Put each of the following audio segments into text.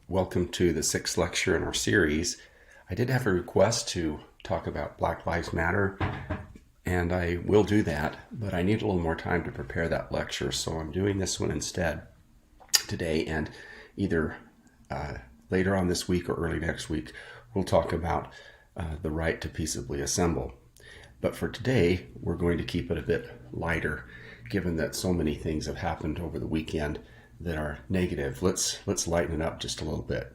Welcome to the sixth lecture in our series. I did have a request to talk about Black Lives Matter, and I will do that, but I need a little more time to prepare that lecture, so I'm doing this one instead today, and either later on this week or early next week, we'll talk about the right to peaceably assemble. But for today, we're going to keep it a bit lighter, given that so many things have happened over the weekend that are negative. Let's lighten it up just a little bit.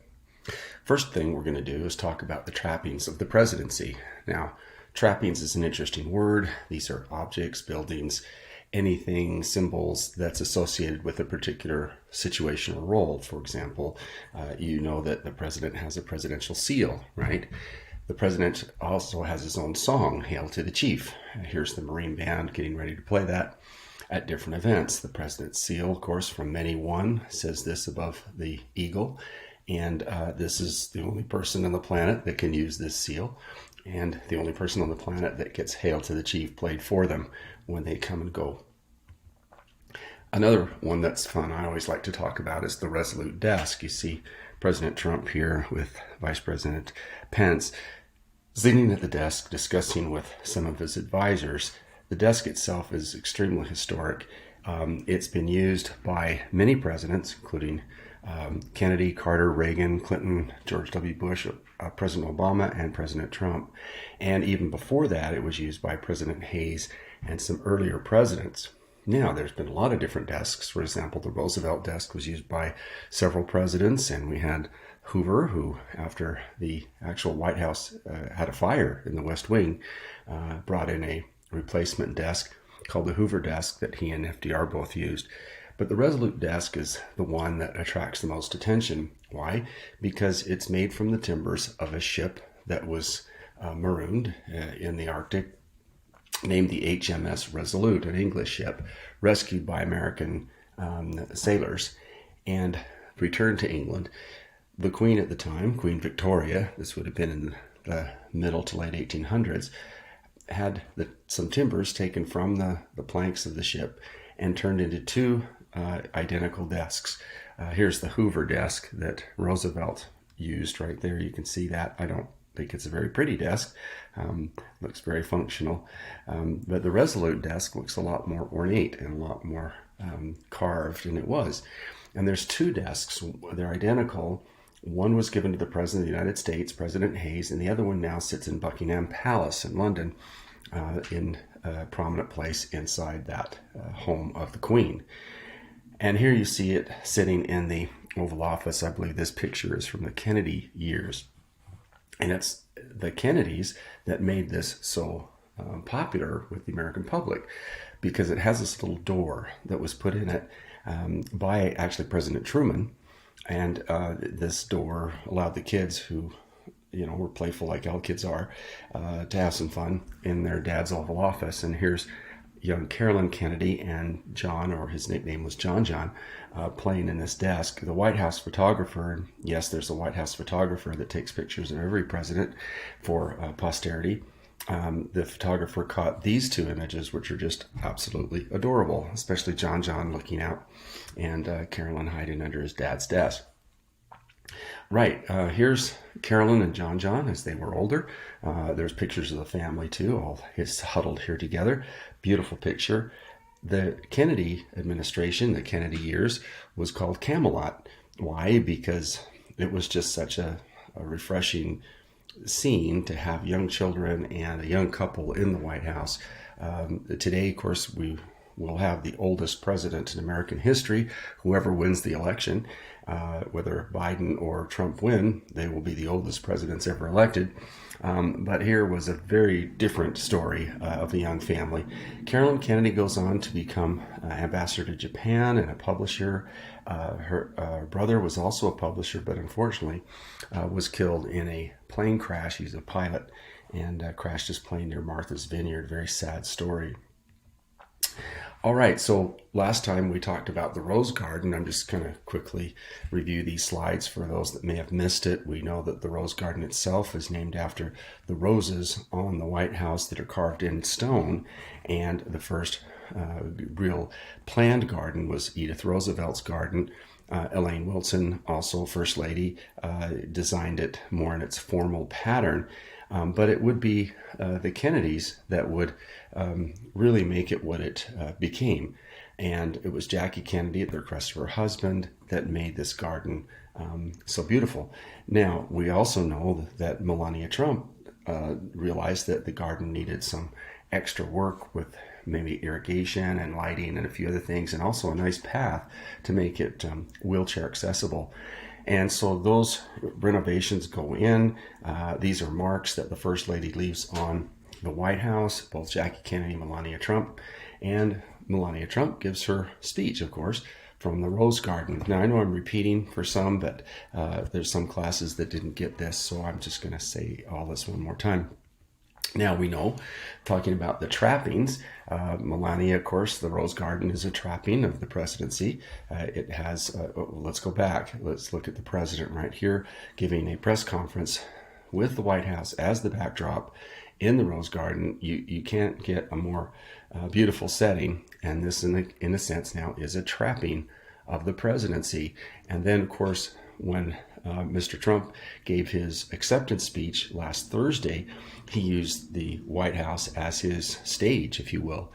First thing we're going to do is talk about the trappings of the presidency. Now, trappings is an interesting word. These are objects, buildings, anything, symbols that's associated with a particular situation or role. For example, you know that the president has a presidential seal, right? The president also has his own song, Hail to the Chief. Here's the Marine Band getting ready to play that at different events. The president's seal, of course, from many one, says this above the eagle. And this is the only person on the planet that can use this seal, and the only person on the planet that gets Hail to the Chief played for them when they come and go. Another one that's fun I always like to talk about is the Resolute Desk. You see President Trump here with Vice President Pence sitting at the desk discussing with some of his advisors. The desk itself is extremely historic. It's been used by many presidents, including Kennedy, Carter, Reagan, Clinton, George W. Bush, President Obama, and President Trump. And even before that, it was used by President Hayes and some earlier presidents. Now, there's been a lot of different desks. For example, the Roosevelt desk was used by several presidents, and we had Hoover, who, after the actual White House had a fire in the West Wing, brought in a replacement desk called the Hoover desk that he and FDR both used. But the Resolute desk is the one that attracts the most attention. Why? Because it's made from the timbers of a ship that was marooned in the Arctic, named the HMS Resolute, an English ship rescued by American sailors and returned to England. The Queen at the time, Queen Victoria, this would have been in the middle to late 1800s, had some timbers taken from the planks of the ship and turned into two identical desks. Here's the Hoover desk that Roosevelt used right there. You can see that. I don't think it's a very pretty desk. Looks very functional. But the Resolute desk looks a lot more ornate and a lot more carved than it was. And there's two desks. They're identical. One was given to the President of the United States, President Hayes, and the other one now sits in Buckingham Palace in London in a prominent place inside that home of the Queen. And here you see it sitting in the Oval Office. I believe this picture is from the Kennedy years. And it's the Kennedys that made this so popular with the American public, because it has this little door that was put in it by actually President Truman. And this door allowed the kids who, were playful like all kids are, to have some fun in their dad's Oval Office. And here's young Carolyn Kennedy and John, or his nickname was John, playing in this desk. The White House photographer, and yes, there's a White House photographer that takes pictures of every president for posterity. The photographer caught these two images, which are just absolutely adorable, especially John looking out and Carolyn hiding under his dad's desk. Right, here's Carolyn and John as they were older. There's pictures of the family too, all huddled here together. Beautiful picture. The Kennedy administration, the Kennedy years, was called Camelot. Why? Because it was just such a refreshing scene to have young children and a young couple in the White House. Today, of course, we will have the oldest president in American history. Whoever wins the election, whether Biden or Trump win, they will be the oldest presidents ever elected. But here was a very different story of a young family. Carolyn Kennedy goes on to become ambassador to Japan and a publisher. Her brother was also a publisher, but unfortunately was killed in a plane crash. He's a pilot and crashed his plane near Martha's Vineyard. Very sad story. All right, so last time we talked about the Rose Garden. I'm just going to quickly review these slides for those that may have missed it. We know that the Rose Garden itself is named after the roses on the White House that are carved in stone, and the first real planned garden was Edith Roosevelt's garden. Elaine Wilson, also First Lady, designed it more in its formal pattern. But it would be the Kennedys that would really make it what it became. And it was Jackie Kennedy, at the request of her husband, that made this garden so beautiful. Now, we also know that Melania Trump realized that the garden needed some extra work with maybe irrigation and lighting and a few other things, and also a nice path to make it wheelchair accessible. And so those renovations go in. These are marks that the First Lady leaves on the White House, both Jackie Kennedy and Melania Trump. And Melania Trump gives her speech, of course, from the Rose Garden. Now, I know I'm repeating for some, but there's some classes that didn't get this, so I'm just going to say all this one more time. Now we know, talking about the trappings, Melania, of course, the Rose Garden is a trapping of the presidency. It has, let's go back. Let's look at the president right here giving a press conference with the White House as the backdrop in the Rose Garden. You can't get a more beautiful setting. And this, in a sense, now is a trapping of the presidency. And then, of course, when Mr. Trump gave his acceptance speech last Thursday, he used the White House as his stage, if you will,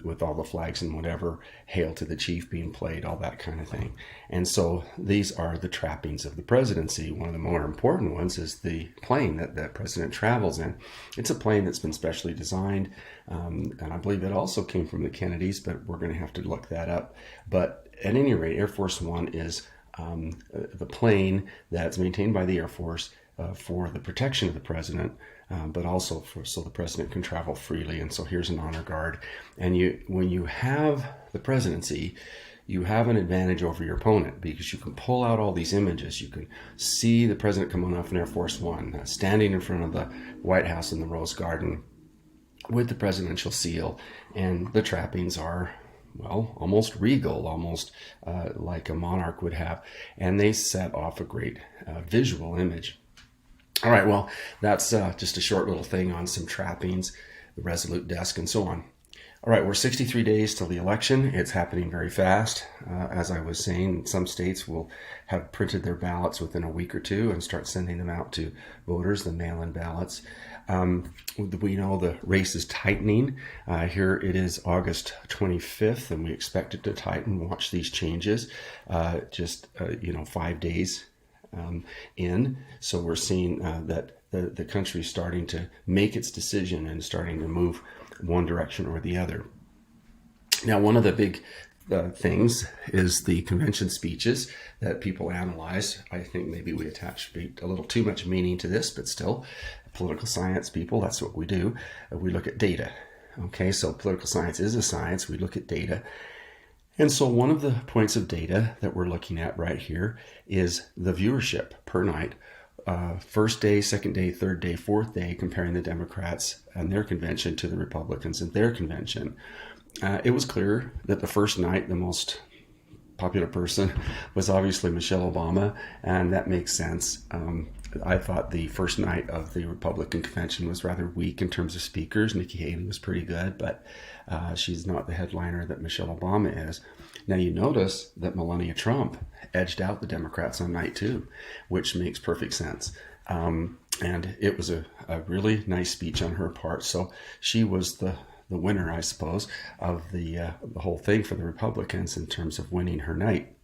with all the flags and whatever, Hail to the Chief being played, all that kind of thing. And so these are the trappings of the presidency. One of the more important ones is the plane that the president travels in. It's a plane that's been specially designed, and I believe it also came from the Kennedys, but we're going to have to look that up. But at any rate, Air Force One is the plane that's maintained by the Air Force for the protection of the president, but also so the president can travel freely. And so here's an honor guard. And when you have the presidency, you have an advantage over your opponent because you can pull out all these images. You can see the president coming off in Air Force One, standing in front of the White House in the Rose Garden with the presidential seal, and the trappings are, well, almost regal, almost like a monarch would have. And they set off a great visual image. All right, well, that's just a short little thing on some trappings, the Resolute desk, and so on. All right, we're 63 days till the election. It's happening very fast. As I was saying, some states will have printed their ballots within a week or two and start sending them out to voters, the mail-in ballots. We know the race is tightening. Here it is August 25th, and we expect it to tighten. Watch these changes. 5 days in. So we're seeing that the country is starting to make its decision and starting to move one direction or the other. Now, one of the big things is the convention speeches that people analyze. I think maybe we attach a little too much meaning to this, but still, political science people, that's what we do. We look at data. Okay, so political science is a science. We look at data. And so one of the points of data that we're looking at right here is the viewership per night. First day, second day, third day, fourth day, comparing the Democrats and their convention to the Republicans and their convention. It was clear that the first night, the most popular person was obviously Michelle Obama, and that makes sense. I thought the first night of the Republican convention was rather weak in terms of speakers. Nikki Haley was pretty good, but she's not the headliner that Michelle Obama is. Now, you notice that Melania Trump edged out the Democrats on night two, which makes perfect sense. And it was a really nice speech on her part. So she was the winner, I suppose, of the whole thing for the Republicans in terms of winning her night.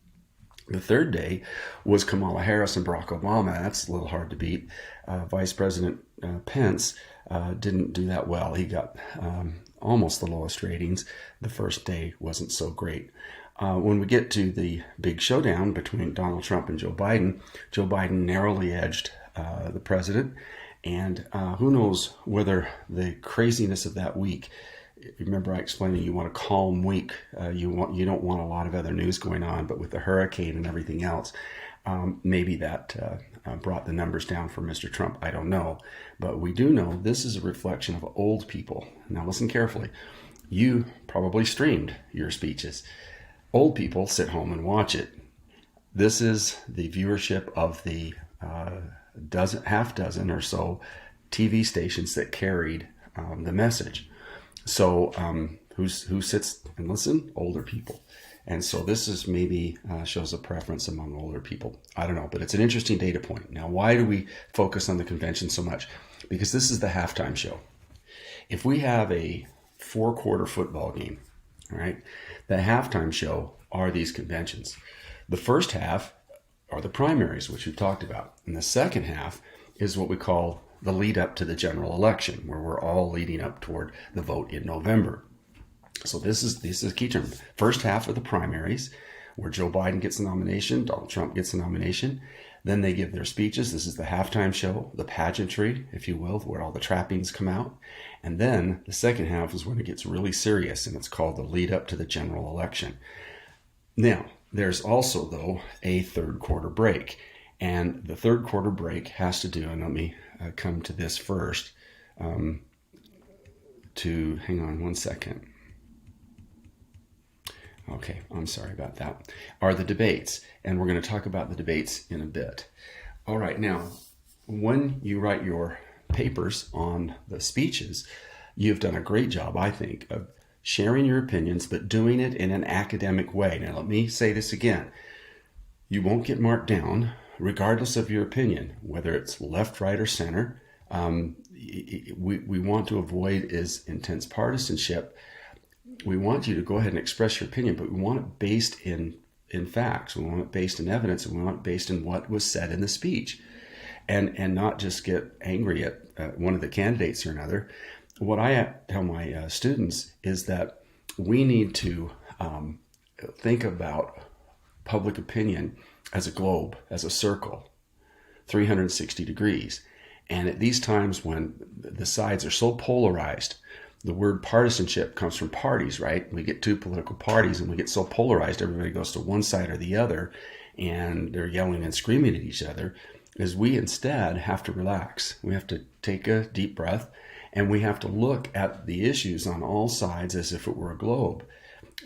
The third day was Kamala Harris and Barack Obama. That's a little hard to beat. Vice President Pence didn't do that well. He got almost the lowest ratings. The first day wasn't so great. When we get to the big showdown between Donald Trump and Joe Biden narrowly edged the president. And who knows whether the craziness of that week, remember I explained that you want a calm week. You don't want a lot of other news going on, but with the hurricane and everything else, maybe that brought the numbers down for Mr. Trump. I don't know. But we do know this is a reflection of old people. Now listen carefully. You probably streamed your speeches. Old people sit home and watch it. This is the viewership of the half dozen or so TV stations that carried the message. So Who sits and listen? Older people. And so this is maybe shows a preference among older people. I don't know, but it's an interesting data point. Now, why do we focus on the convention so much? Because this is the halftime show. If we have a 4-quarter football game, all right, the halftime show are these conventions. The first half are the primaries, which we've talked about. And the second half is what we call the lead up to the general election, where we're all leading up toward the vote in November. So this is a key term. First half of the primaries, where Joe Biden gets the nomination, Donald Trump gets the nomination. Then they give their speeches. This is the halftime show, the pageantry, if you will, where all the trappings come out. And then the second half is when it gets really serious, and it's called the lead up to the general election. Now, there's also, though, a third quarter break. And the third quarter break has to do, and let me come to this first, hang on one second. Okay, I'm sorry about that, are the debates. And we're going to talk about the debates in a bit. All right, now, when you write your papers on the speeches, you've done a great job, I think, of sharing your opinions, but doing it in an academic way. Now, let me say this again. You won't get marked down, regardless of your opinion, whether it's left, right, or center. We want to avoid is intense partisanship. We want you to go ahead and express your opinion, but we want it based in facts. We want it based in evidence, and we want it based in what was said in the speech, and not just get angry at one of the candidates or another. What I tell my students is that we need to think about public opinion as a globe, as a circle, 360 degrees. And at these times when the sides are so polarized, the word partisanship comes from parties, right? We get two political parties and we get so polarized, everybody goes to one side or the other, and they're yelling and screaming at each other, is we instead have to relax. We have to take a deep breath, and we have to look at the issues on all sides as if it were a globe.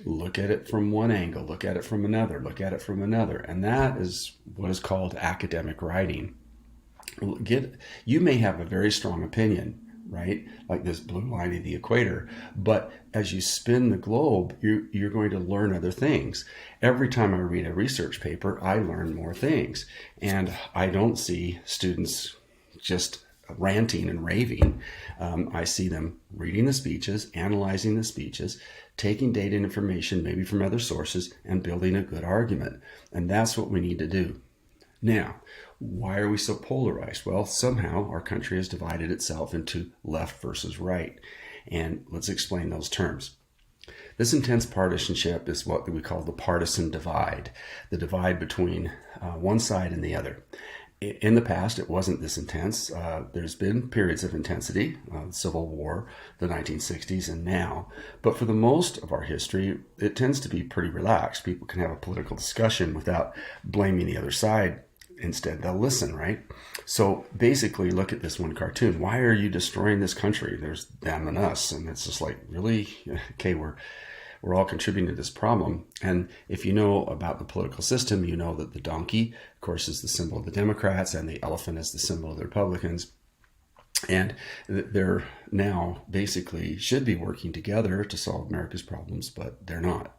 Look at it from one angle, look at it from another, look at it from another. And that is what is called academic writing. You may have a very strong opinion, right? Like this blue line of the equator. But as you spin the globe, you're going to learn other things. Every time I read a research paper, I learn more things. And I don't see students just ranting and raving. I see them reading the speeches, analyzing the speeches, taking data and information, maybe from other sources, and building a good argument. And that's what we need to do. Now, why are we so polarized? Well, somehow our country has divided itself into left versus right. And let's explain those terms. This intense partisanship is what we call the partisan divide, the divide between one side and the other. In the past, it wasn't this intense. There's been periods of intensity, Civil War, the 1960s, and now. But for the most of our history, it tends to be pretty relaxed. People can have a political discussion without blaming the other side. Instead, they'll listen, right? So basically, look at this one cartoon. Why are you destroying this country? There's them and us. And it's just like, really? Okay, we're all contributing to this problem. And if you know about the political system, you know that the donkey, of course, is the symbol of the Democrats, and the elephant is the symbol of the Republicans. And they're now basically should be working together to solve America's problems, but they're not.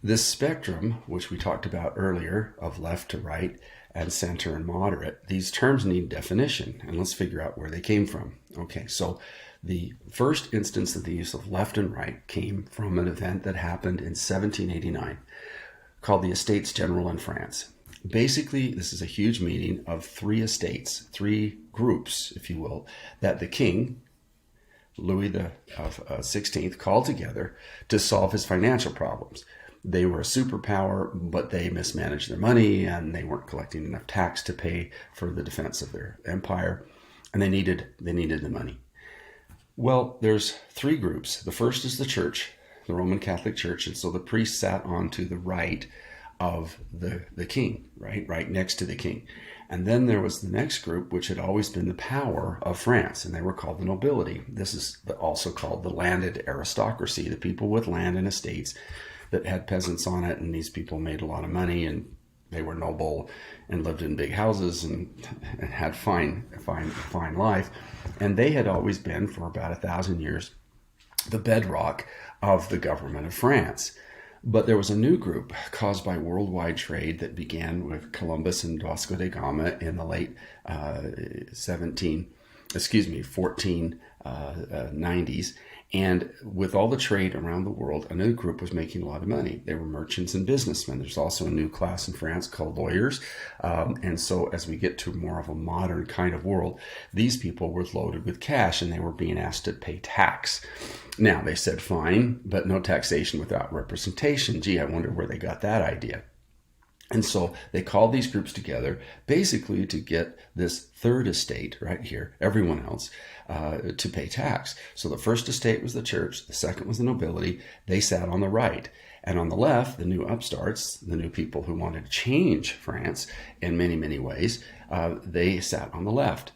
This spectrum, which we talked about earlier, of left to right and center and moderate, these terms need definition, and let's figure out where they came from. Okay, so the first instance of the use of left and right came from an event that happened in 1789 called the Estates General in France. Basically, this is a huge meeting of three estates, three groups, if you will, that the king, Louis the 16th, called together to solve his financial problems. They were a superpower, but they mismanaged their money, and they weren't collecting enough tax to pay for the defense of their empire, and they needed the money. Well, there's three groups. The first is the church, the Roman Catholic Church, and so the priest sat on to the right of the king, right next to the king. And then there was the next group, which had always been the power of France, and they were called the nobility. This is also called the landed aristocracy, the people with land and estates that had peasants on it, and these people made a lot of money, and they were noble and lived in big houses and had fine life. And they had always been, for about 1,000 years, the bedrock of the government of France. But there was a new group caused by worldwide trade that began with Columbus and Vasco da Gama in the late 1490s. And with all the trade around the world, a new group was making a lot of money. They were merchants and businessmen. There's also a new class in France called lawyers. And so as we get to more of a modern kind of world, these people were loaded with cash and they were being asked to pay tax. Now, they said, fine, but no taxation without representation. Gee, I wonder where they got that idea. And so they called these groups together basically to get this third estate right here, everyone else, to pay tax. So the first estate was the church, the second was the nobility. They sat on the right. And on the left, the new upstarts, the new people who wanted to change France in many, many ways, they sat on the left.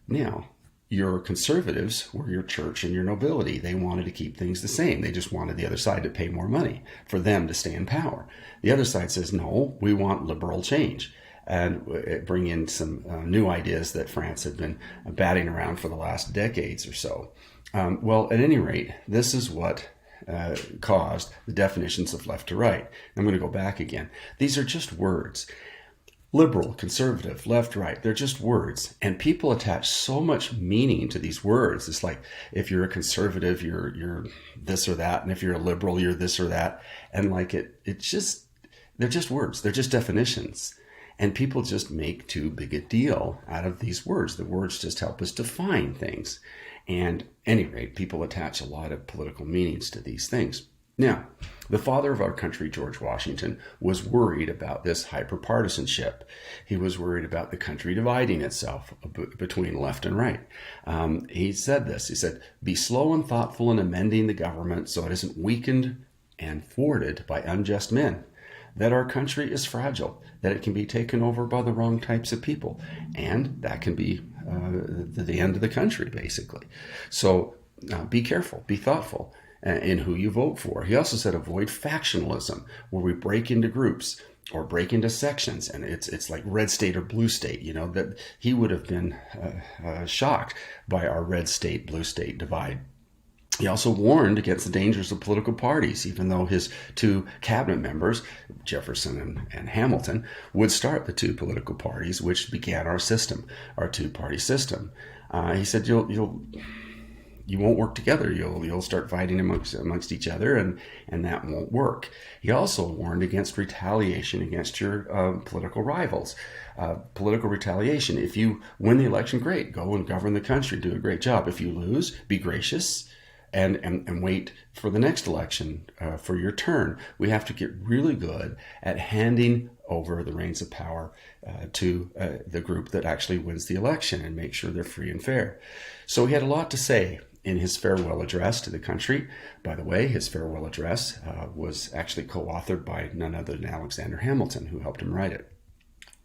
Now, your conservatives were your church and your nobility. They wanted to keep things the same. They just wanted the other side to pay more money for them to stay in power. The other side says, no, we want liberal change and bring in some new ideas that France had been batting around for the last decades or so. Well, at any rate, this is what caused the definitions of left to right. I'm going to go back again. These are just words. Liberal, conservative, left, right, they're just words. And people attach so much meaning to these words. It's like if you're a conservative, you're this or that. And if you're a liberal, you're this or that. And like they're just words. They're just definitions. And people just make too big a deal out of these words. The words just help us define things. And at any rate, people attach a lot of political meanings to these things. Now, the father of our country, George Washington, was worried about this hyperpartisanship. He was worried about the country dividing itself between left and right. He said this, he said, be slow and thoughtful in amending the government so it isn't weakened and thwarted by unjust men. That our country is fragile, that it can be taken over by the wrong types of people. And that can be the end of the country, basically. So be careful, be thoughtful in who you vote for. He also said avoid factionalism, where we break into groups or break into sections, and it's like red state or blue state. You know, that he would have been shocked by our red state, blue state divide. He also warned against the dangers of political parties, even though his two cabinet members, Jefferson and Hamilton, would start the two political parties, which began our system, our two-party system. He said you won't work together. You'll start fighting amongst each other, and that won't work. He also warned against retaliation against your political rivals. Political retaliation. If you win the election, great. Go and govern the country. Do a great job. If you lose, be gracious and wait for the next election for your turn. We have to get really good at handing over the reins of power to the group that actually wins the election and make sure they're free and fair. So he had a lot to say in his farewell address to the country. By the way, his farewell address was actually co-authored by none other than Alexander Hamilton, who helped him write it.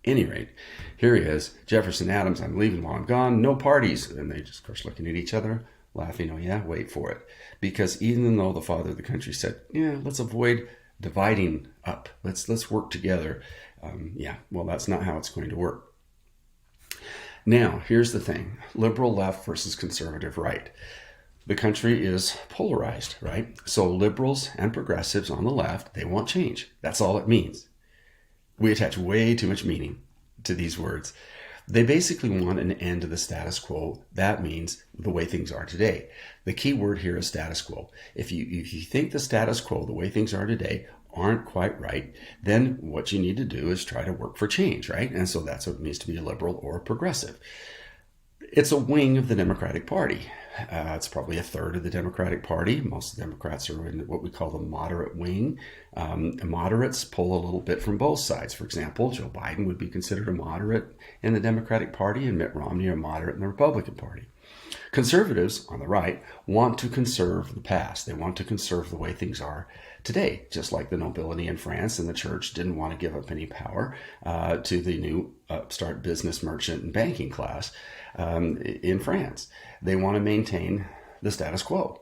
Any rate, here he is, Jefferson, Adams, I'm leaving while I'm gone, no parties. And they just, of course, looking at each other, laughing, oh yeah, wait for it. Because even though the father of the country said, yeah, let's avoid dividing up, let's work together. Well, that's not how it's going to work. Now, here's the thing, liberal left versus conservative right. The country is polarized, right? So liberals and progressives on the left, they want change. That's all it means. We attach way too much meaning to these words. They basically want an end to the status quo. That means the way things are today. The key word here is status quo. If you think the status quo, the way things are today, aren't quite right, then what you need to do is try to work for change, right? And so that's what it means to be a liberal or a progressive. It's a wing of the Democratic Party. It's probably a third of the Democratic Party. Most Democrats are in what we call the moderate wing. Moderates pull a little bit from both sides. For example, Joe Biden would be considered a moderate in the Democratic Party and Mitt Romney a moderate in the Republican Party. Conservatives on the right want to conserve the past. They want to conserve the way things are today, just like the nobility in France and the church didn't want to give up any power to the new upstart business, merchant, and banking class in France. They want to maintain the status quo.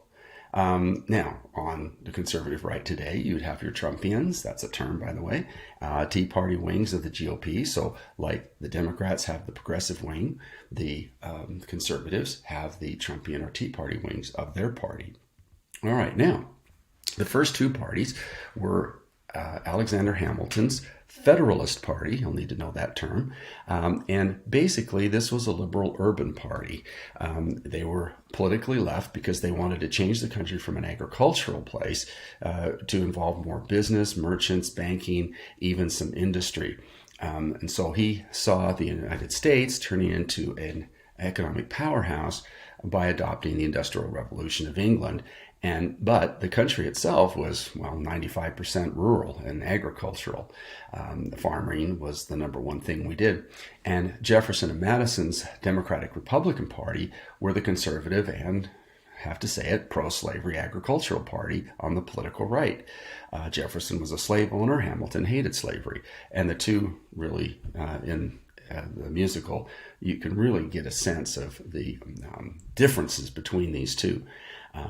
Now, on the conservative right today, you'd have your Trumpians, that's a term, by the way, Tea Party wings of the GOP. So like the Democrats have the progressive wing, the conservatives have the Trumpian or Tea Party wings of their party. All right, now, the first two parties were Alexander Hamilton's Federalist Party. You'll need to know that term. And basically, this was a liberal urban party. They were politically left because they wanted to change the country from an agricultural place to involve more business, merchants, banking, even some industry. And so he saw the United States turning into an economic powerhouse by adopting the Industrial Revolution of England. But the country itself was, 95% rural and agricultural. Farming was the number one thing we did. And Jefferson and Madison's Democratic Republican Party were the conservative and, have to say it, pro-slavery agricultural party on the political right. Jefferson was a slave owner. Hamilton hated slavery. And the two really, in the musical, you can really get a sense of the differences between these two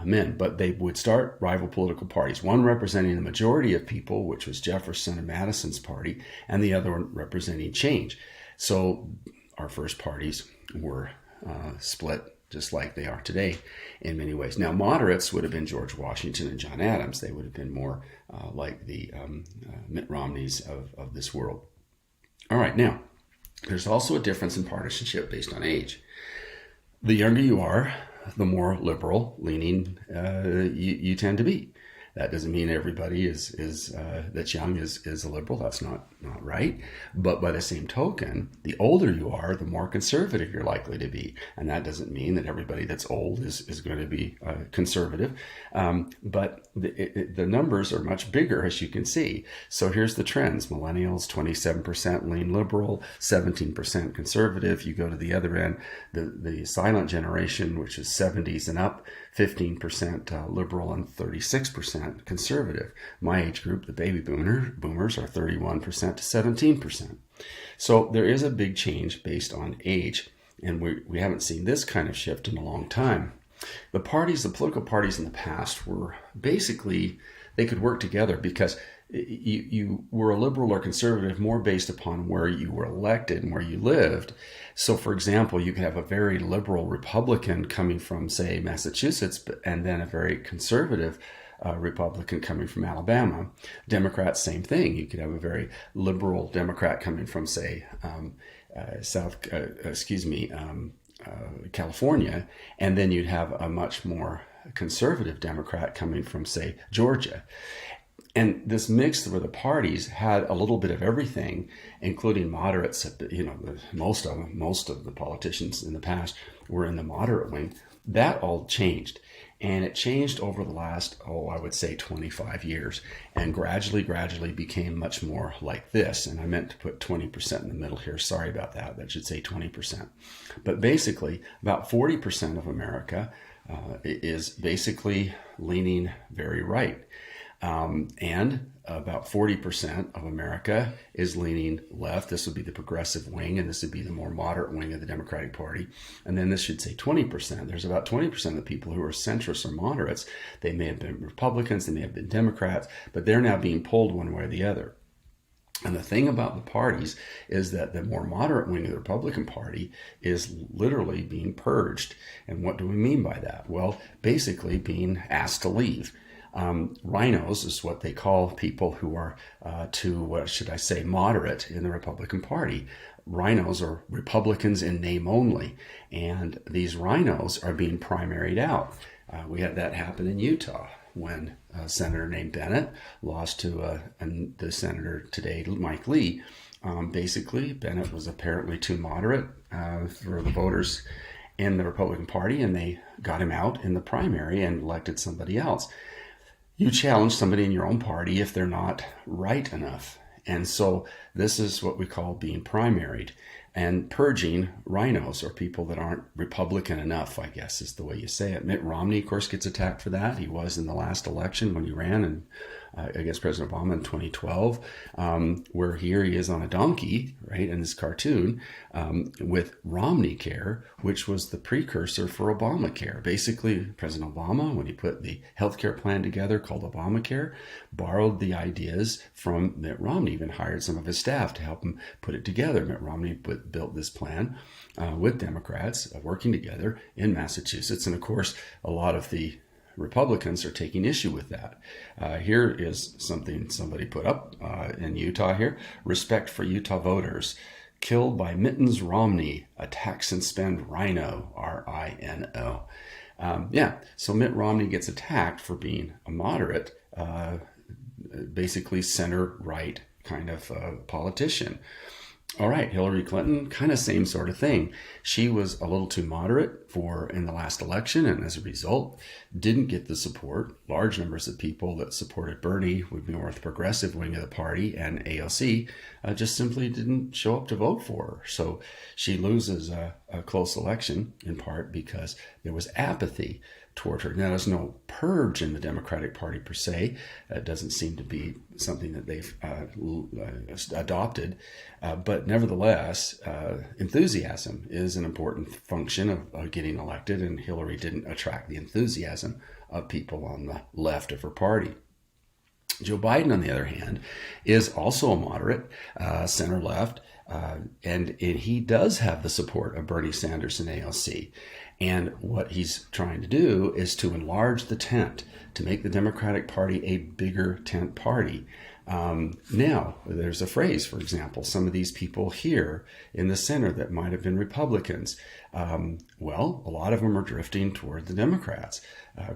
men. But they would start rival political parties, one representing the majority of people, which was Jefferson and Madison's party, and the other one representing change. So our first parties were split just like they are today in many ways. Now, moderates would have been George Washington and John Adams. They would have been more like the Mitt Romneys of this world. All right, now, there's also a difference in partisanship based on age. The younger you are, the more liberal leaning you tend to be. That doesn't mean everybody that's young is a liberal. That's not right. But by the same token, the older you are, the more conservative you're likely to be. And that doesn't mean that everybody that's old is going to be conservative. But the numbers are much bigger, as you can see. So here's the trends. Millennials, 27% lean liberal, 17% conservative. You go to the other end, the silent generation, which is 70s and up, 15% liberal and 36% conservative. My age group, the baby boomers, are 31% to 17%. So there is a big change based on age, and we haven't seen this kind of shift in a long time. The political parties in the past were basically, they could work together because you were a liberal or conservative more based upon where you were elected and where you lived. So, for example, you could have a very liberal Republican coming from, say, Massachusetts, and then a very conservative Republican coming from Alabama. Democrats, same thing. You could have a very liberal Democrat coming from, say, California, and then you'd have a much more conservative Democrat coming from, say, Georgia. And this mix where the parties had a little bit of everything, including moderates. Most of the politicians in the past were in the moderate wing. That all changed. And it changed over the last, I would say 25 years, and gradually became much more like this. And I meant to put 20% in the middle here. Sorry about that. That should say 20%. But basically, about 40% of America is basically leaning very right. And about 40% of America is leaning left. This would be the progressive wing, and this would be the more moderate wing of the Democratic Party. And then this should say 20%. There's about 20% of the people who are centrists or moderates. They may have been Republicans, they may have been Democrats, but they're now being pulled one way or the other. And the thing about the parties is that the more moderate wing of the Republican Party is literally being purged. And what do we mean by that? Well, basically being asked to leave. Rhinos is what they call people who are moderate in the Republican Party. Rhinos are Republicans in name only, and these rhinos are being primaried out. We had that happen in Utah when a senator named Bennett lost to the senator today, Mike Lee. Basically, Bennett was apparently too moderate for the voters in the Republican Party, and they got him out in the primary and elected somebody else. You challenge somebody in your own party if they're not right enough. And so this is what we call being primaried and purging rhinos, or people that aren't Republican enough, I guess is the way you say it. Mitt Romney, of course, gets attacked for that. He was in the last election when he ran against President Obama in 2012, where here he is on a donkey, right, in this cartoon, with Romney Care, which was the precursor for Obamacare. Basically, President Obama, when he put the healthcare plan together called Obamacare, borrowed the ideas from Mitt Romney, even hired some of his staff to help him put it together. Mitt Romney built this plan with Democrats working together in Massachusetts. And of course, a lot of the Republicans are taking issue with that. Here is something somebody put up in Utah here. Respect for Utah voters. Killed by Mittens Romney, attacks and spend rhino, R-I-N-O. So Mitt Romney gets attacked for being a moderate, basically center-right kind of politician. All right, Hillary Clinton, kind of same sort of thing. She was a little too moderate in the last election, and as a result, didn't get the support. Large numbers of people that supported Bernie, would be more the progressive wing of the party, and AOC just simply didn't show up to vote for her. So she loses a close election, in part because there was apathy toward her. Now, there's no purge in the Democratic Party per se. It doesn't seem to be something that they've adopted. But nevertheless, enthusiasm is an important function of getting elected, and Hillary didn't attract the enthusiasm of people on the left of her party. Joe Biden, on the other hand, is also a moderate, center-left, and he does have the support of Bernie Sanders and AOC. And what he's trying to do is to enlarge the tent, to make the Democratic Party a bigger tent party. Now, there's a phrase, for example, some of these people here in the center that might have been Republicans. A lot of them are drifting toward the Democrats.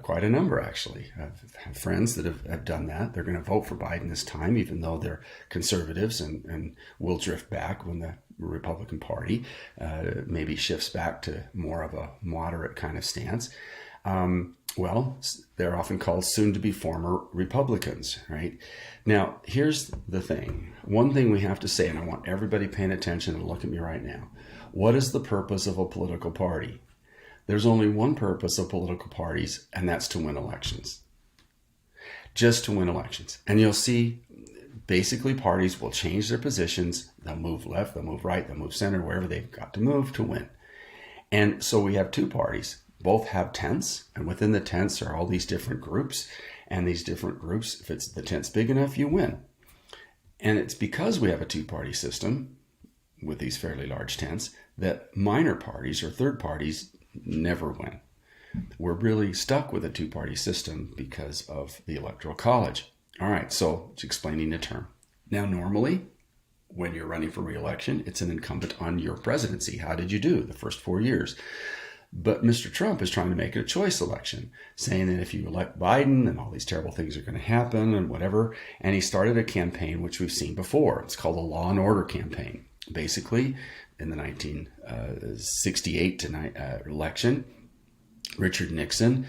Quite a number, actually. I have friends that have done that. They're going to vote for Biden this time, even though they're conservatives and will drift back when the Republican Party maybe shifts back to more of a moderate kind of stance. They're often called soon-to-be former Republicans, right? Now, here's the thing. One thing we have to say, and I want everybody paying attention and look at me right now. What is the purpose of a political party? There's only one purpose of political parties, and that's to win elections. Just to win elections. And you'll see, basically, parties will change their positions. They'll move left, they'll move right, they'll move center, wherever they've got to move to win. And so we have two parties. Both have tents, and within the tents are all these different groups. And these different groups, if it's the tent's big enough, you win. And it's because we have a two-party system with these fairly large tents that minor parties or third parties never win. We're really stuck with a two-party system because of the Electoral College. All right, so it's explaining the term. Now, normally, when you're running for re-election, it's an incumbent on your presidency. How did you do the first 4 years? But Mr. Trump is trying to make it a choice election, saying that if you elect Biden, then all these terrible things are going to happen and whatever. And he started a campaign, which we've seen before. It's called a law and order campaign. Basically, in the 1968 election, Richard Nixon,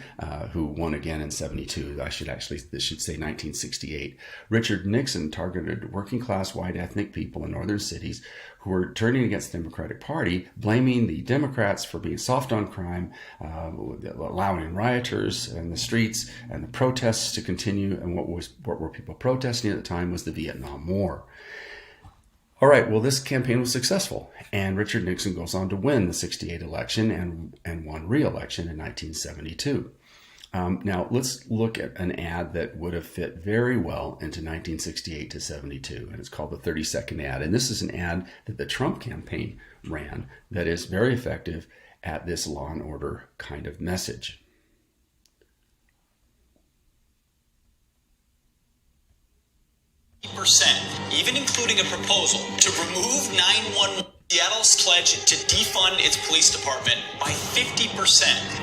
who won again in 72, this should say 1968. Richard Nixon targeted working class white ethnic people in northern cities who were turning against the Democratic Party, blaming the Democrats for being soft on crime, allowing rioters in the streets and the protests to continue. And what were people protesting at the time was the Vietnam War. All right, well, this campaign was successful, and Richard Nixon goes on to win the 68 election and won re-election in 1972. Now, let's look at an ad that would have fit very well into 1968 to 72, and it's called the 30-second ad. And this is an ad that the Trump campaign ran that is very effective at this law and order kind of message. Even including a proposal to remove 911. Seattle's pledge to defund its police department by 50%,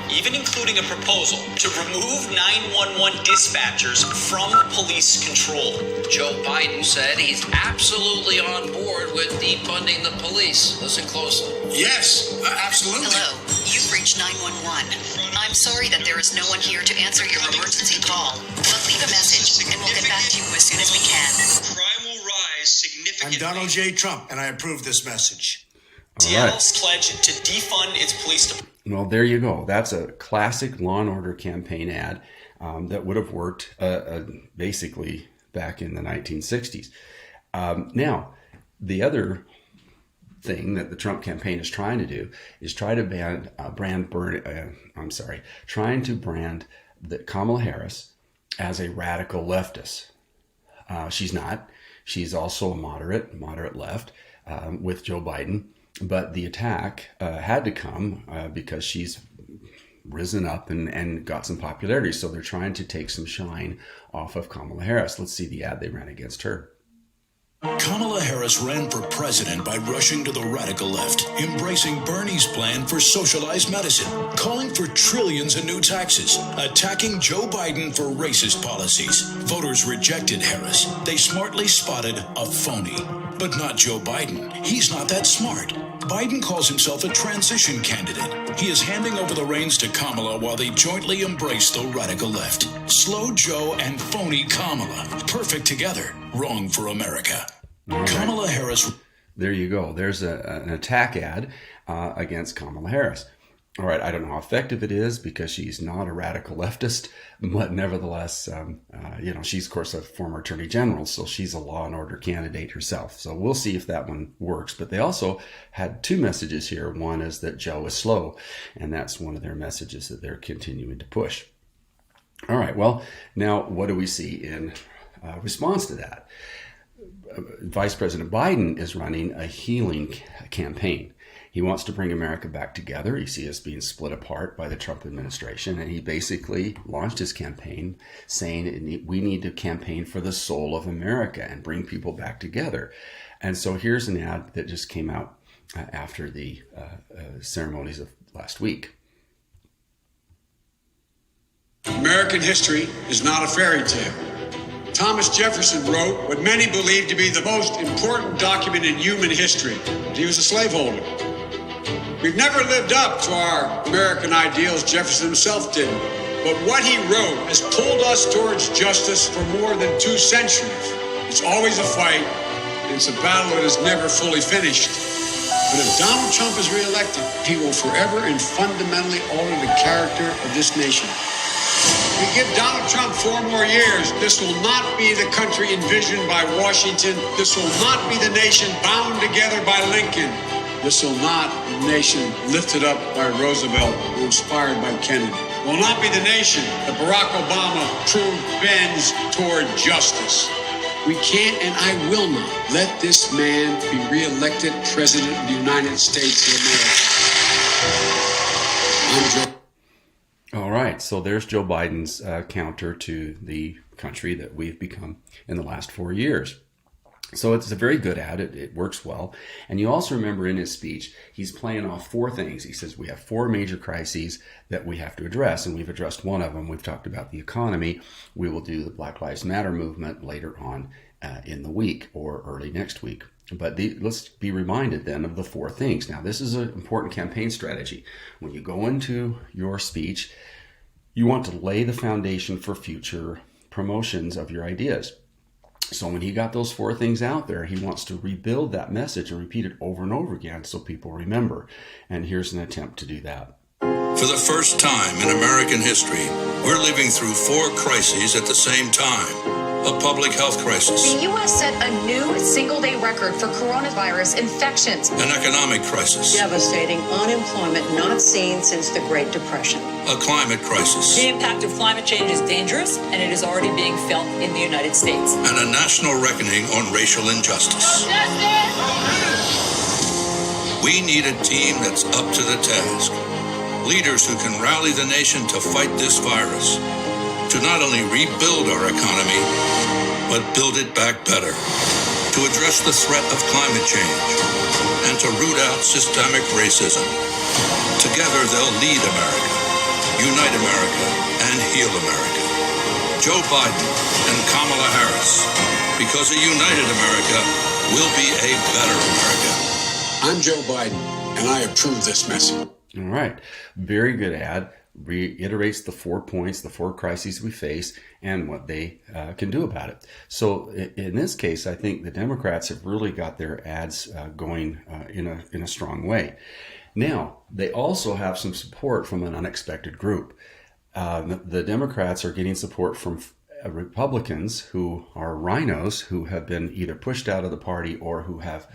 even including a proposal to remove 911 dispatchers from police control. Joe Biden said he's absolutely on board with defunding the police. Listen closely. Yes, absolutely. Hello, you've reached 911. I'm sorry that there is no one here to answer your emergency call, but leave a message and we'll get back to you as soon as we can. Crime will rise significantly. I'm Donald J. Trump, and I approve this message. Seattle's pledge to defund its police department. Well, there you go. That's a classic Law and Order campaign ad that would have worked basically back in the 1960s. Now, the other thing that the Trump campaign is trying to do is trying to brand Kamala Harris as a radical leftist. She's not. She's also a moderate left with Joe Biden. But the attack had to come because she's risen up and got some popularity. So they're trying to take some shine off of Kamala Harris. Let's see the ad they ran against her. Kamala Harris ran for president by rushing to the radical left, embracing Bernie's plan for socialized medicine, calling for trillions in new taxes, attacking Joe Biden for racist policies. Voters rejected Harris. They smartly spotted a phony. But not Joe Biden. He's not that smart. Biden calls himself a transition candidate. He is handing over the reins to Kamala while they jointly embrace the radical left. Slow Joe and phony Kamala. Perfect together. Wrong for America. Right. Kamala Harris. There you go. There's an attack ad against Kamala Harris. All right, I don't know how effective it is because she's not a radical leftist, but nevertheless, she's, of course, a former attorney general, so she's a law and order candidate herself. So we'll see if that one works. But they also had two messages here. One is that Joe is slow, and that's one of their messages that they're continuing to push. All right, well, now what do we see in response to that? Vice President Biden is running a healing campaign. He wants to bring America back together. You see us being split apart by the Trump administration. And he basically launched his campaign saying we need to campaign for the soul of America and bring people back together. And so here's an ad that just came out after the ceremonies of last week. American history is not a fairy tale. Thomas Jefferson wrote what many believe to be the most important document in human history. He was a slaveholder. We've never lived up to our American ideals. Jefferson himself didn't. But what he wrote has pulled us towards justice for more than 2 centuries. It's always a fight, and it's a battle that is never fully finished. But if Donald Trump is reelected, he will forever and fundamentally alter the character of this nation. If we give Donald Trump 4 more years, this will not be the country envisioned by Washington. This will not be the nation bound together by Lincoln. This will not be the nation lifted up by Roosevelt or inspired by Kennedy. It will not be the nation that Barack Obama proved bends toward justice. We can't and I will not let this man be reelected President of the United States of America. All right, so there's Joe Biden's counter to the country that we've become in the last 4 years. So it's a very good ad. It works well. And you also remember in his speech, he's playing off 4 things. He says we have 4 major crises that we have to address, and we've addressed one of them. We've talked about the economy. We will do the Black Lives Matter movement later on in the week or early next week. But let's be reminded then of the 4 things. Now, this is an important campaign strategy. When you go into your speech, you want to lay the foundation for future promotions of your ideas. So when he got those 4 things out there, he wants to rebuild that message and repeat it over and over again so people remember. And here's an attempt to do that. For the first time in American history, we're living through 4 crises at the same time. A public health crisis. The U.S. set a new single-day record for coronavirus infections. An economic crisis. Devastating unemployment not seen since the Great Depression. A climate crisis. The impact of climate change is dangerous, and it is already being felt in the United States. And a national reckoning on racial injustice. We need a team that's up to the task. Leaders who can rally the nation to fight this virus. To not only rebuild our economy, but build it back better. To address the threat of climate change and to root out systemic racism. Together they'll lead America, unite America, and heal America. Joe Biden and Kamala Harris. Because a united America will be a better America. I'm Joe Biden, and I approve this message. All right. Very good ad. Reiterates the 4 points, the 4 crises we face, and what they can do about it. So in this case, I think the Democrats have really got their ads going in a strong way. Now, they also have some support from an unexpected group. The Democrats are getting support from Republicans who are rhinos who have been either pushed out of the party or who have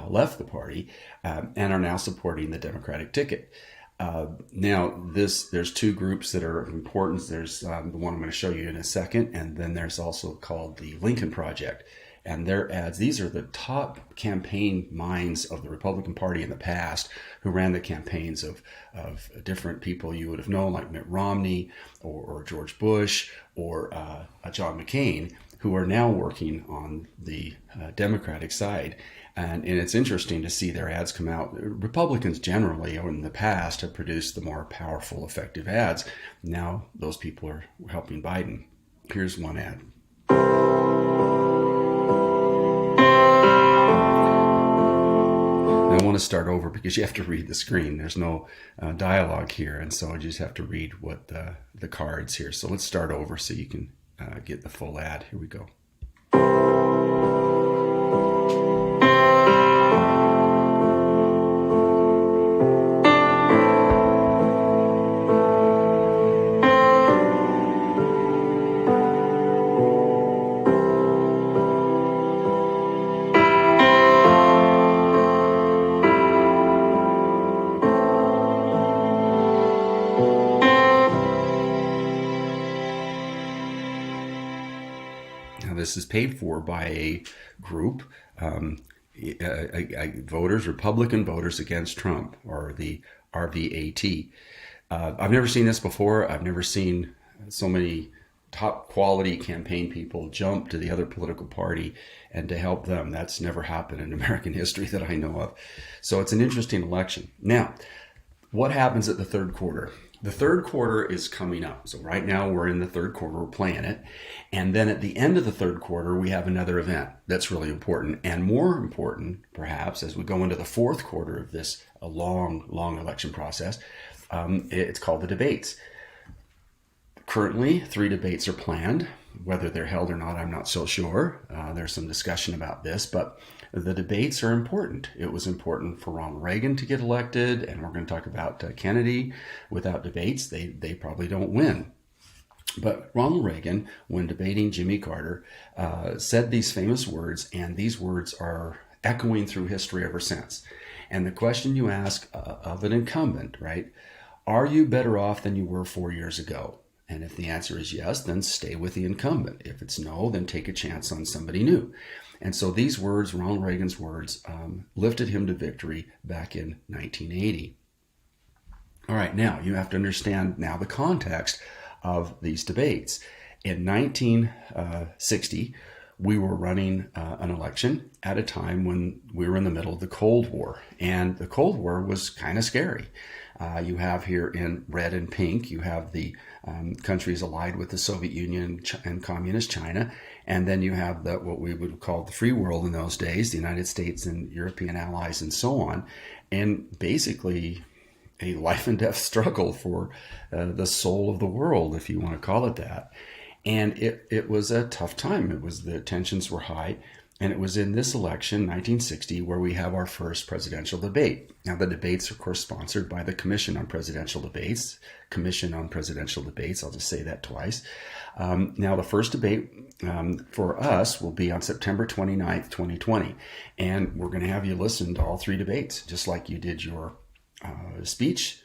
left the party and are now supporting the Democratic ticket. Now, there's 2 groups that are important. There's the one I'm going to show you in a second, and then there's also called the Lincoln Project. and their ads, these are the top campaign minds of the Republican Party in the past who ran the campaigns of different people you would have known, like Mitt Romney or George Bush or John McCain, who are now working on the Democratic side. And it's interesting to see their ads come out. Republicans generally, or in the past, have produced the more powerful, effective ads. Now those people are helping Biden. Here's one ad. I want to start over because you have to read the screen. There's no dialogue here, and so you just have to read what the cards here. So let's start over so you can get the full ad. Here we go. This is paid for by a group, voters, Republican Voters Against Trump, or the RVAT. I've never seen this before. I've never seen so many top quality campaign people jump to the other political party and to help them. That's never happened in American history that I know of. So it's an interesting election. Now, what happens at the third quarter? The third quarter is coming up. So right now we're in the third quarter, we're playing it. And then at the end of the third quarter, we have another event that's really important. And more important, perhaps, as we go into the fourth quarter of this long election process, it's called the debates. Currently, 3 debates are planned. Whether they're held or not, I'm not so sure. There's some discussion about this, but the debates are important. It was important for Ronald Reagan to get elected, and we're going to talk about Kennedy. Without debates, they probably don't win. But Ronald Reagan, when debating Jimmy Carter, said these famous words, and these words are echoing through history ever since. And the question you ask of an incumbent, right? Are you better off than you were 4 years ago? And if the answer is yes, then stay with the incumbent. If it's no, then take a chance on somebody new. And so these words, Ronald Reagan's words, lifted him to victory back in 1980. All right, now you have to understand now the context of these debates. In 1960, we were running an election at a time when we were in the middle of the Cold War. And the Cold War was kind of scary. You have here in red and pink, you have the countries allied with the Soviet Union and Communist China. And then you have what we would call the free world in those days, the United States and European allies and so on. And basically a life and death struggle for the soul of the world, if you want to call it that. And it was a tough time. The tensions were high. And it was in this election, 1960, where we have our first presidential debate. Now, the debates, of course, sponsored by the Commission on Presidential Debates. I'll just say that twice. Now, the first debate for us will be on September 29th, 2020. And we're going to have you listen to all 3 debates, just like you did your speech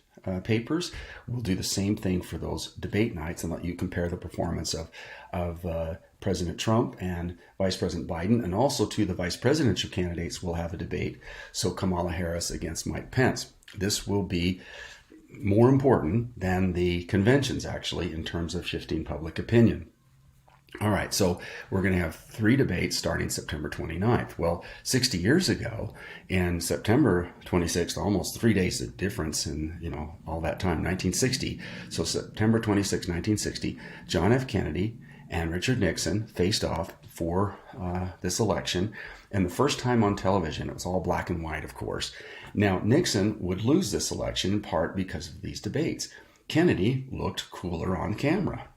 papers. We'll do the same thing for those debate nights and let you compare the performance of President Trump and Vice President Biden, and also to the vice presidential candidates will have a debate. So Kamala Harris against Mike Pence. This will be more important than the conventions, actually, in terms of shifting public opinion. All right, so we're going to have 3 debates starting September 29th. Well, 60 years ago, in September 26th, almost 3 days of difference in, all that time, 1960. So September 26, 1960, John F. Kennedy and Richard Nixon faced off for this election. And the first time on television, it was all black and white, of course. Now, Nixon would lose this election in part because of these debates. Kennedy looked cooler on camera.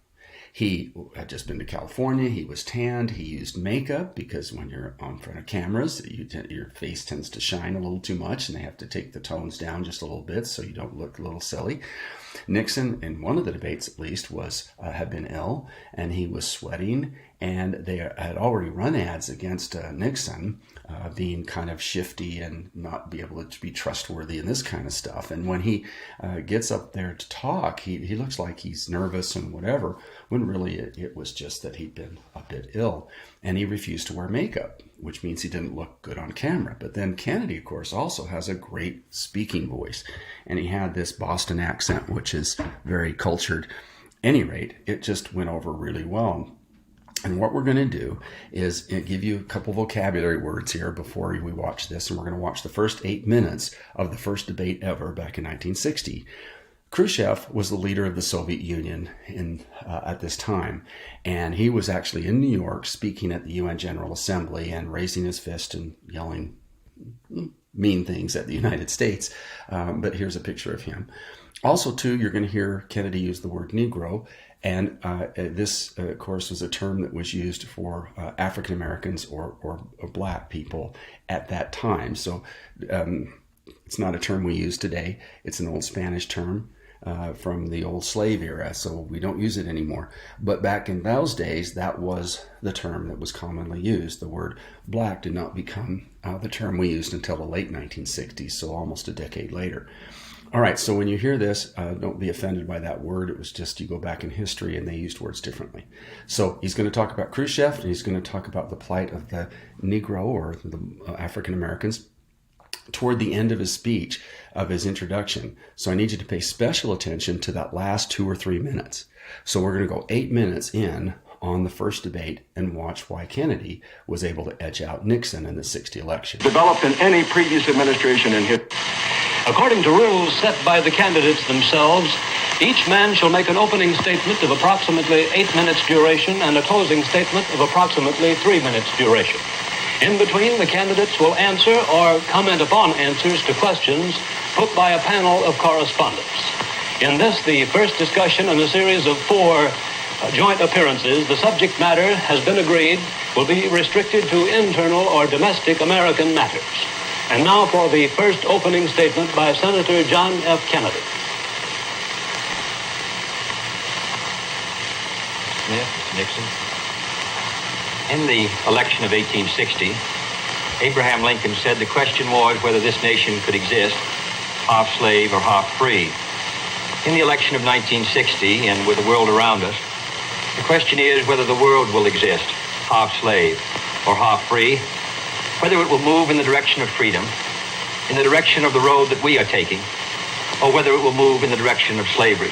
He had just been to California. He was tanned. He used makeup because when you're on front of cameras, your face tends to shine a little too much, and they have to take the tones down just a little bit so you don't look a little silly. Nixon, in one of the debates at least, had been ill, and he was sweating, and they had already run ads against Nixon being kind of shifty and not be able to be trustworthy and this kind of stuff. And when he gets up there to talk, he looks like he's nervous and whatever, when really it was just that he'd been a bit ill. and he refused to wear makeup, which means he didn't look good on camera. But then Kennedy, of course, also has a great speaking voice, and he had this Boston accent, which is very cultured. Any rate, it just went over really well. And what we're going to do is give you a couple vocabulary words here before we watch this, and we're going to watch the first 8 minutes of the first debate ever back in 1960. Khrushchev was the leader of the Soviet Union at this time, and he was actually in New York speaking at the UN General Assembly and raising his fist and yelling mean things at the United States. But here's a picture of him. Also, too, you're going to hear Kennedy use the word Negro, and this, of course, was a term that was used for African Americans or black people at that time. So it's not a term we use today. It's an old Spanish term from the old slave era, so we don't use it anymore. But back in those days, that was the term that was commonly used. The word black did not become the term we used until the late 1960s, so almost a decade later. All right, so when you hear this, don't be offended by that word. It was just you go back in history and they used words differently. So he's going to talk about Khrushchev, and he's going to talk about the plight of the Negro or the African Americans toward the end of his speech, of his introduction. So I need you to pay special attention to that last 2 or 3 minutes. So we're going to go 8 minutes in on the first debate and watch why Kennedy was able to edge out Nixon in the 60 election. Developed in any previous administration in history. According to rules set by the candidates themselves, each man shall make an opening statement of approximately 8 minutes duration and a closing statement of approximately 3 minutes duration. In between, the candidates will answer or comment upon answers to questions put by a panel of correspondents. In this, the first discussion in a series of 4 joint appearances, the subject matter has been agreed will be restricted to internal or domestic American matters. And now for the first opening statement by Senator John F. Kennedy. Smith, Nixon. In the election of 1860, Abraham Lincoln said the question was whether this nation could exist half slave or half free. In the election of 1960, and with the world around us, the question is whether the world will exist half slave or half free, whether it will move in the direction of freedom, in the direction of the road that we are taking, or whether it will move in the direction of slavery.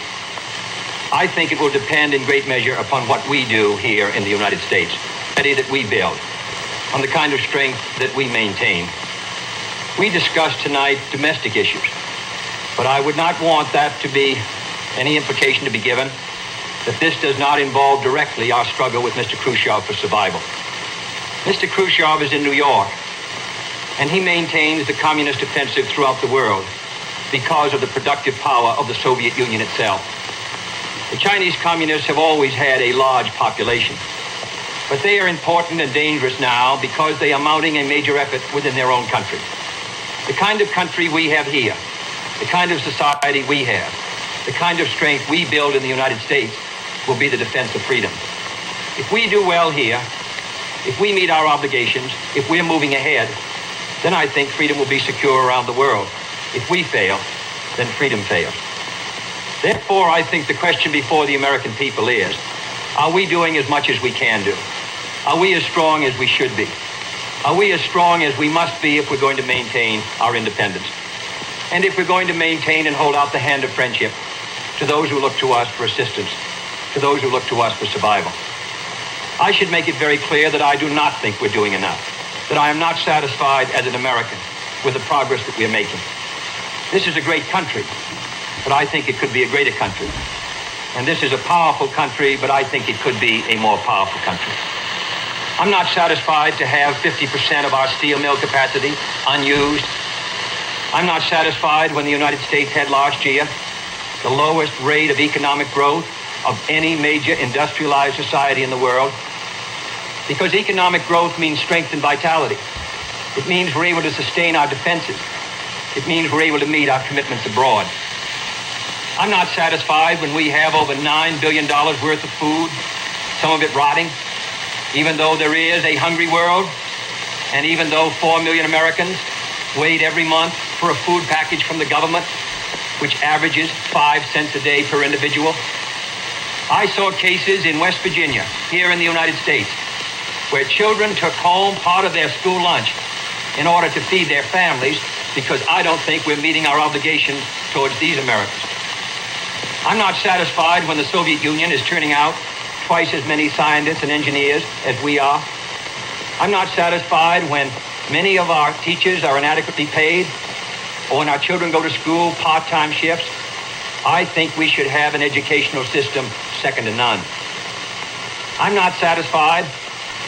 I think it will depend in great measure upon what we do here in the United States, that we build, on the kind of strength that we maintain. We discussed tonight domestic issues, but I would not want that to be any implication to be given that this does not involve directly our struggle with Mr. Khrushchev for survival. Mr. Khrushchev is in New York, and he maintains the communist offensive throughout the world because of the productive power of the Soviet Union itself. The Chinese communists have always had a large population, but they are important and dangerous now because they are mounting a major effort within their own country. The kind of country we have here, the kind of society we have, the kind of strength we build in the United States will be the defense of freedom. If we do well here, if we meet our obligations, if we're moving ahead, then I think freedom will be secure around the world. If we fail, then freedom fails. Therefore, I think the question before the American people is, are we doing as much as we can do? Are we as strong as we should be? Are we as strong as we must be if we're going to maintain our independence? And if we're going to maintain and hold out the hand of friendship to those who look to us for assistance, to those who look to us for survival? I should make it very clear that I do not think we're doing enough, that I am not satisfied as an American with the progress that we are making. This is a great country, but I think it could be a greater country. And this is a powerful country, but I think it could be a more powerful country. I'm not satisfied to have 50% of our steel mill capacity unused. I'm not satisfied when the United States had last year the lowest rate of economic growth of any major industrialized society in the world, because economic growth means strength and vitality. It means we're able to sustain our defenses. It means we're able to meet our commitments abroad. I'm not satisfied when we have over $9 billion worth of food, some of it rotting, even though there is a hungry world, and even though 4 million Americans wait every month for a food package from the government, which averages 5 cents a day per individual. I saw cases in West Virginia, here in the United States, where children took home part of their school lunch in order to feed their families, because I don't think we're meeting our obligations towards these Americans. I'm not satisfied when the Soviet Union is turning out twice as many scientists and engineers as we are. I'm not satisfied when many of our teachers are inadequately paid, or when our children go to school part-time shifts. I think we should have an educational system second to none. I'm not satisfied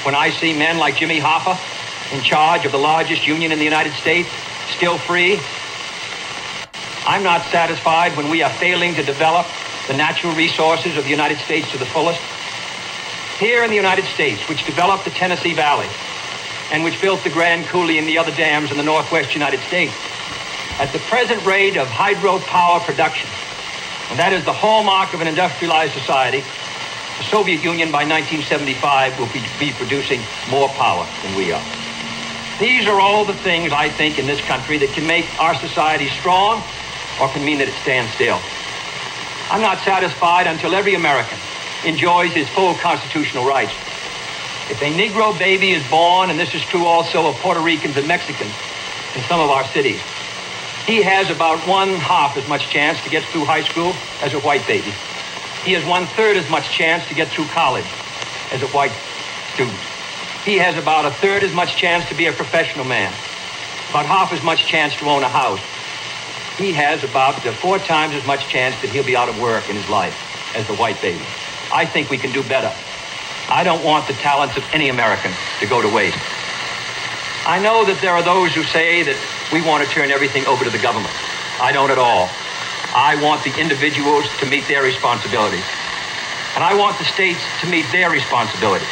when I see men like Jimmy Hoffa in charge of the largest union in the United States, still free. I'm not satisfied when we are failing to develop the natural resources of the United States to the fullest. Here in the United States, which developed the Tennessee Valley and which built the Grand Coulee and the other dams in the Northwest United States, at the present rate of hydropower production, and that is the hallmark of an industrialized society, the Soviet Union by 1975 will be producing more power than we are. These are all the things, I think, in this country that can make our society strong or can mean that it stands still. I'm not satisfied until every American enjoys his full constitutional rights. If a Negro baby is born, and this is true also of Puerto Ricans and Mexicans in some of our cities, he has about 1/2 as much chance to get through high school as a white baby. He has 1/3 as much chance to get through college as a white student. He has about 1/3 as much chance to be a professional man, about 1/2 as much chance to own a house. He has about 4 times as much chance that he'll be out of work in his life as the white baby. I think we can do better. I don't want the talents of any American to go to waste. I know that there are those who say that we want to turn everything over to the government. I don't at all. I want the individuals to meet their responsibilities. And I want the states to meet their responsibilities.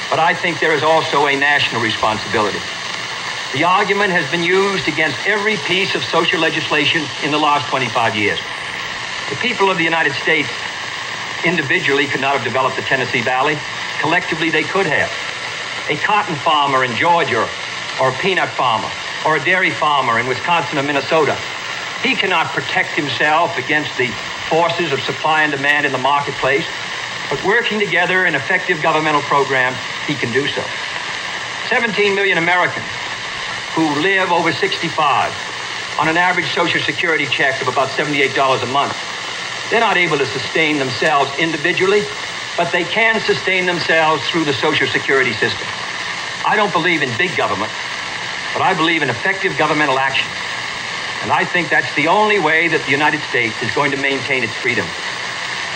But I think there is also a national responsibility. The argument has been used against every piece of social legislation in the last 25 years. The people of the United States individually could not have developed the Tennessee Valley. Collectively, they could have. A cotton farmer in Georgia, or a peanut farmer, or a dairy farmer in Wisconsin or Minnesota, he cannot protect himself against the forces of supply and demand in the marketplace, but working together in effective governmental programs, he can do so. 17 million Americans who live over 65 on an average Social Security check of about $78 a month. They're not able to sustain themselves individually, but they can sustain themselves through the Social Security system. I don't believe in big government, but I believe in effective governmental action. And I think that's the only way that the United States is going to maintain its freedom.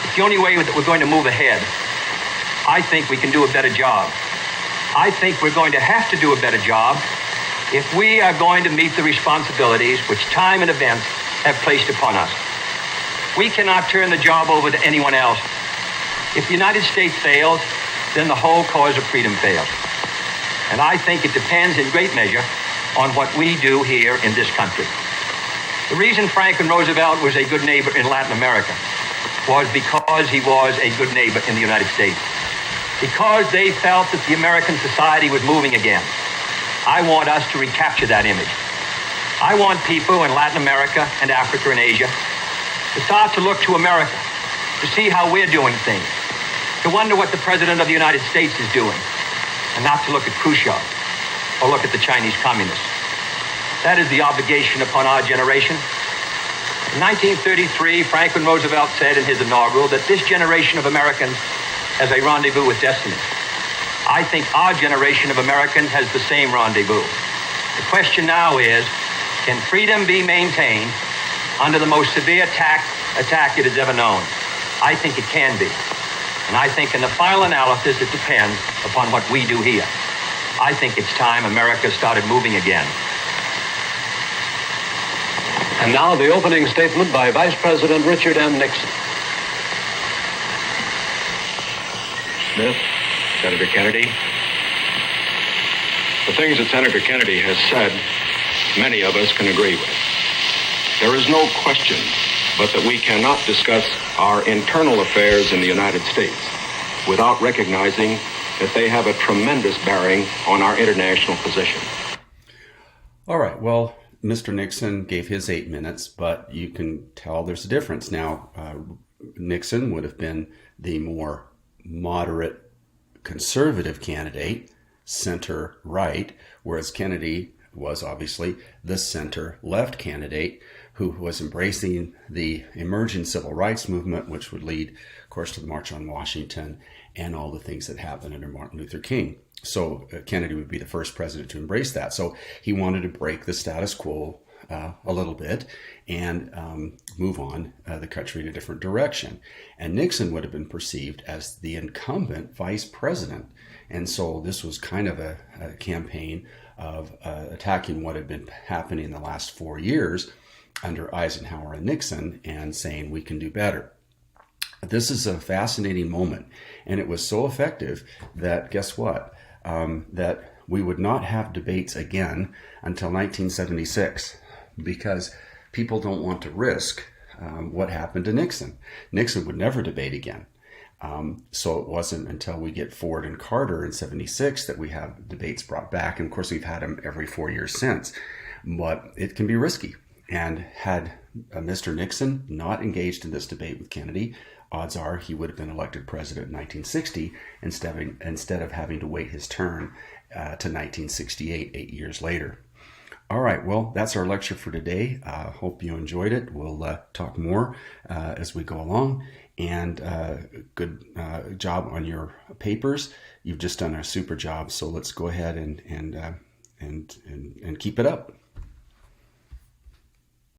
It's the only way that we're going to move ahead. I think we can do a better job. I think we're going to have to do a better job if we are going to meet the responsibilities which time and events have placed upon us. We cannot turn the job over to anyone else. If the United States fails, then the whole cause of freedom fails. And I think it depends in great measure on what we do here in this country. The reason Franklin Roosevelt was a good neighbor in Latin America was because he was a good neighbor in the United States. Because they felt that the American society was moving again. I want us to recapture that image. I want people in Latin America and Africa and Asia to start to look to America, to see how we're doing things, to wonder what the President of the United States is doing, and not to look at Khrushchev or look at the Chinese communists. That is the obligation upon our generation. In 1933, Franklin Roosevelt said in his inaugural that this generation of Americans has a rendezvous with destiny. I think our generation of Americans has the same rendezvous. The question now is, can freedom be maintained under the most severe attack it has ever known? I think it can be. And I think in the final analysis, it depends upon what we do here. I think it's time America started moving again. And now the opening statement by Vice President Richard M. Nixon. Smith, Senator Kennedy. The things that Senator Kennedy has said, many of us can agree with. There is no question but that we cannot discuss our internal affairs in the United States without recognizing that they have a tremendous bearing on our international position. All right, well, Mr. Nixon gave his 8 minutes, but you can tell there's a difference. Now, Nixon would have been the more moderate conservative candidate, center right, whereas Kennedy was obviously the center left candidate who was embracing the emerging civil rights movement, which would lead, of course, to the March on Washington and all the things that happened under Martin Luther King. So Kennedy would be the first president to embrace that. So he wanted to break the status quo a little bit and move on the country in a different direction. And Nixon would have been perceived as the incumbent vice president. And so this was kind of a campaign of attacking what had been happening in the last 4 years under Eisenhower and Nixon and saying we can do better. This is a fascinating moment, and it was so effective that guess what? That we would not have debates again until 1976 because people don't want to risk what happened to Nixon. Nixon would never debate again. So it wasn't until we get Ford and Carter in 76 that we have debates brought back. And of course, we've had them every 4 years since. But it can be risky. And had Mr. Nixon not engaged in this debate with Kennedy, odds are he would have been elected president in 1960 instead of having to wait his turn to 1968, 8 years later. All right, well, that's our lecture for today. Hope you enjoyed it. We'll talk more as we go along. And good job on your papers. You've just done a super job. So let's go ahead and keep it up.